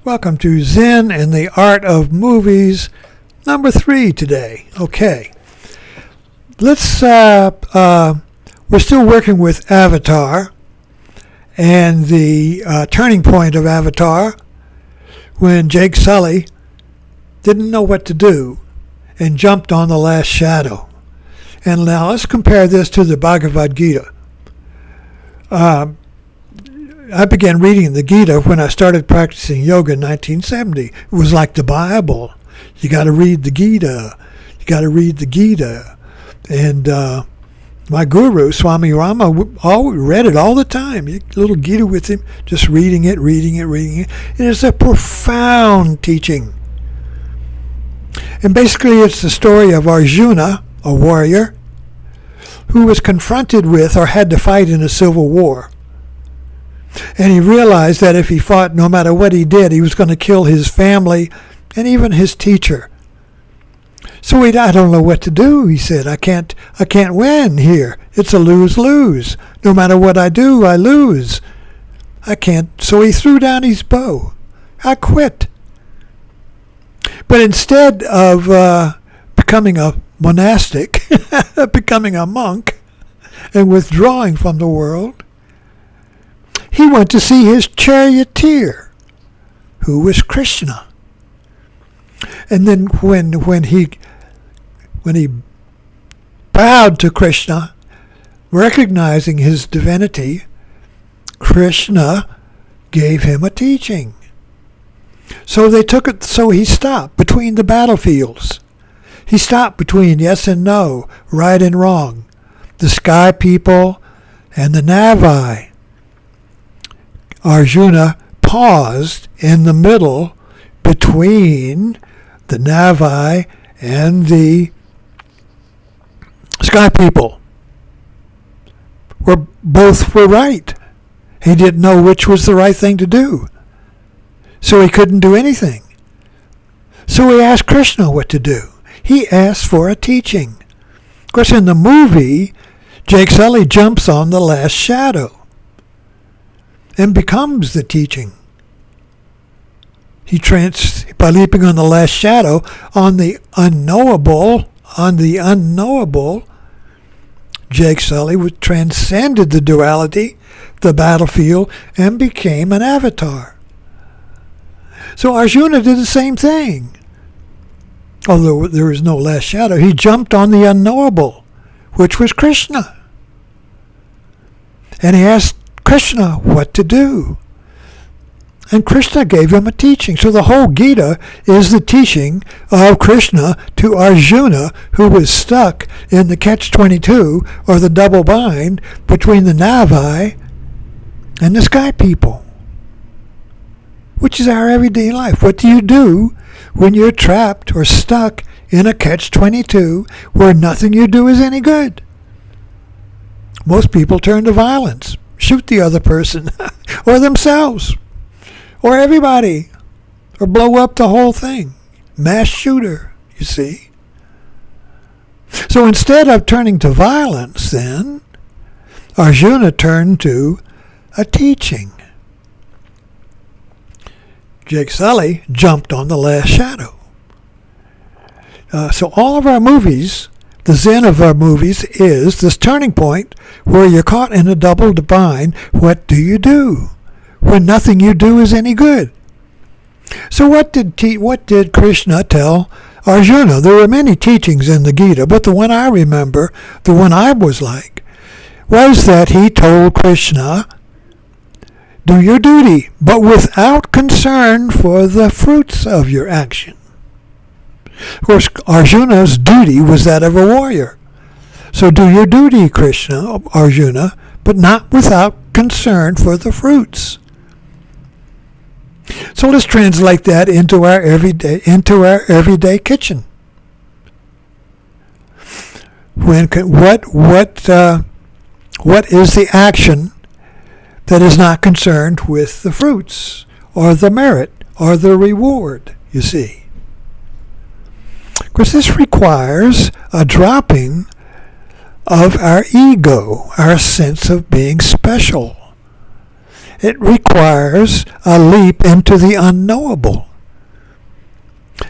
Welcome to Zen and the Art of Movies, number 3 today. Okay, we're still working with Avatar and the turning point of Avatar when Jake Sully didn't know what to do and jumped on the last shadow. And now let's compare this to the Bhagavad Gita. I began reading the Gita when I started practicing yoga in 1970. It was like the Bible. You got to read the Gita. You got to read the Gita. And my guru, Swami Rama, read it all the time. A little Gita with him, just reading it. It is a profound teaching. And basically it's the story of Arjuna, a warrior, who was confronted with or had to fight in a civil war. And he realized that if he fought, no matter what he did, he was going to kill his family and even his teacher. So I don't know what to do, he said. I can't win here. It's a lose-lose. No matter what I do, I lose. I can't. So he threw down his bow. I quit. But instead of becoming a monastic, becoming a monk, and withdrawing from the world, he went to see his charioteer, who was Krishna. And then when he bowed to Krishna, recognizing his divinity, Krishna gave him a teaching. So they took it. So he stopped between the battlefields. He stopped between yes and no, right and wrong, the sky people and the Navi. Arjuna paused in the middle between the Navi and the sky people. Both were right. He didn't know which was the right thing to do. So he couldn't do anything. So he asked Krishna what to do. He asked for a teaching. Of course, in the movie, Jake Sully jumps on the last shadow and becomes the teaching. By leaping on the last shadow, on the unknowable, Jake Sully transcended the duality, the battlefield, and became an avatar. So Arjuna did the same thing. Although there was no last shadow, he jumped on the unknowable, which was Krishna. And he asked Krishna what to do. And Krishna gave him a teaching. So the whole Gita is the teaching of Krishna to Arjuna, who was stuck in the catch-22, or the double bind, between the Navi and the sky people, which is our everyday life. What do you do when you're trapped or stuck in a catch-22 where nothing you do is any good? Most people turn to violence, shoot the other person, or themselves, or everybody, or blow up the whole thing. Mass shooter, you see. So instead of turning to violence, then, Arjuna turned to a teaching. Jake Sully jumped on the last shadow. So all of our movies, the Zen of our movies is this turning point where you're caught in a double bind. What do you do when nothing you do is any good? So what did Krishna tell Arjuna? There were many teachings in the Gita, but the one I remember, the one I was like, was that he told Krishna, do your duty, but without concern for the fruits of your action. Of course, Arjuna's duty was that of a warrior. So do your duty, Arjuna, but not without concern for the fruits. So let's translate that into our everyday kitchen. What is the action that is not concerned with the fruits or the merit or the reward, you see? Of course, this requires a dropping of our ego, our sense of being special. It requires a leap into the unknowable.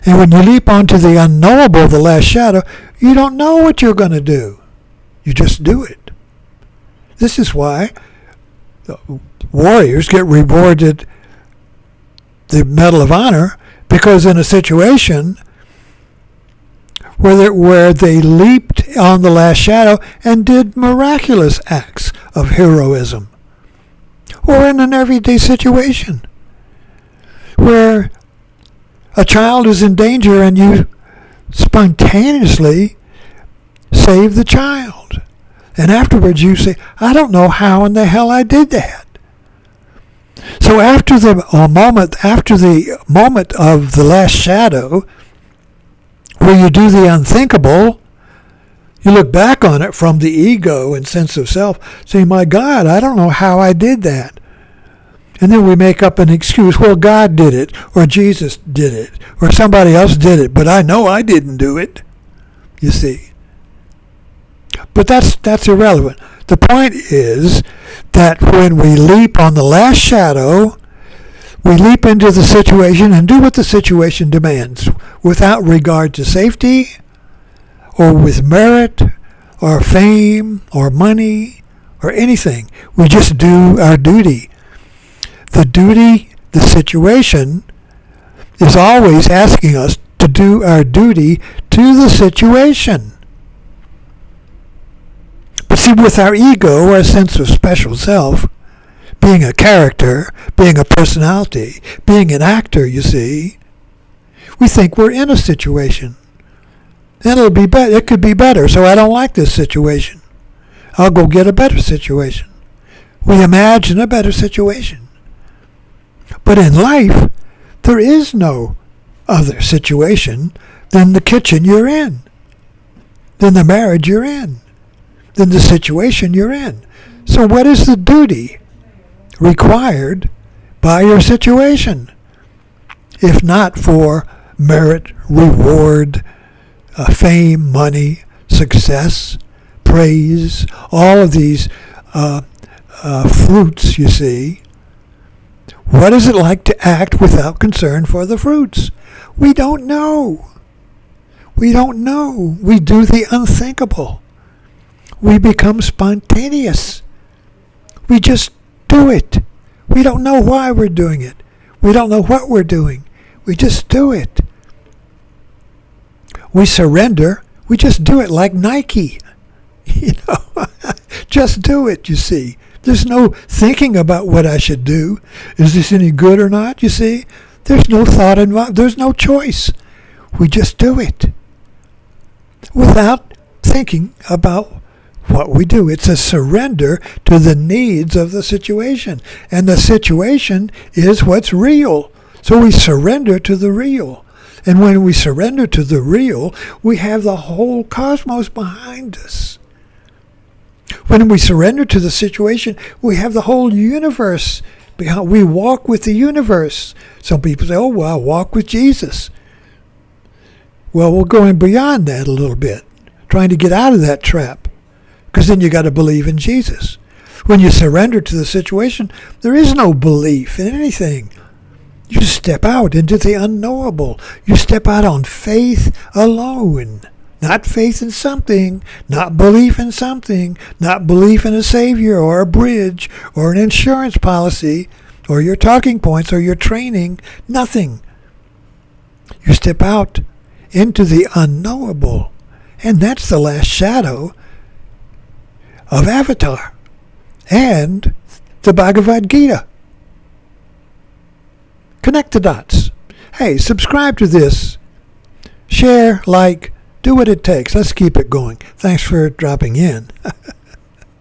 And when you leap onto the unknowable, the last shadow, you don't know what you're going to do. You just do it. This is why warriors get rewarded the Medal of Honor, because in a situation where they leaped on the last shadow and did miraculous acts of heroism, or in an everyday situation where a child is in danger and you spontaneously save the child. And afterwards you say, I don't know how in the hell I did that. So after the moment of the last shadow, where you do the unthinkable, you look back on it from the ego and sense of self, say, my God, I don't know how I did that. And then we make up an excuse, well, God did it, or Jesus did it, or somebody else did it, but I know I didn't do it, you see. But that's irrelevant. The point is that when we leap on the last shadow, we leap into the situation and do what the situation demands, without regard to safety, or with merit, or fame, or money, or anything. We just do our duty. The situation is always asking us to do our duty to the situation. But see, with our ego, our sense of special self, being a character, being a personality, being an actor, you see, we think we're in a situation. And it could be better, so I don't like this situation. I'll go get a better situation. We imagine a better situation. But in life, there is no other situation than the kitchen you're in, than the marriage you're in, than the situation you're in. So what is the duty required by your situation, if not for merit, reward, fame, money, success, praise, all of these fruits, you see? What is it like to act without concern for the fruits? We don't know. We don't know. We do the unthinkable. We become spontaneous. We just do it. We don't know why we're doing it. We don't know what we're doing. We just do it. We surrender. We just do it like Nike. Just do it, you see. There's no thinking about what I should do. Is this any good or not, you see? There's no thought involved. There's no choice. We just do it without thinking about what we do. It's a surrender to the needs of the situation. And the situation is what's real. So we surrender to the real. And when we surrender to the real, we have the whole cosmos behind us. When we surrender to the situation, we have the whole universe. We walk with the universe. Some people say, oh, well, I walk with Jesus. Well, we're going beyond that a little bit, trying to get out of that trap, because then you got to believe in Jesus. When you surrender to the situation, there is no belief in anything. You step out into the unknowable. You step out on faith alone. Not faith in something, not belief in something, not belief in a savior or a bridge or an insurance policy or your talking points or your training, nothing. You step out into the unknowable, and that's the last shadow of Avartar and the Bhagavad Gita. Connect the dots. Hey, subscribe to this. Share, like, do what it takes. Let's keep it going. Thanks for dropping in.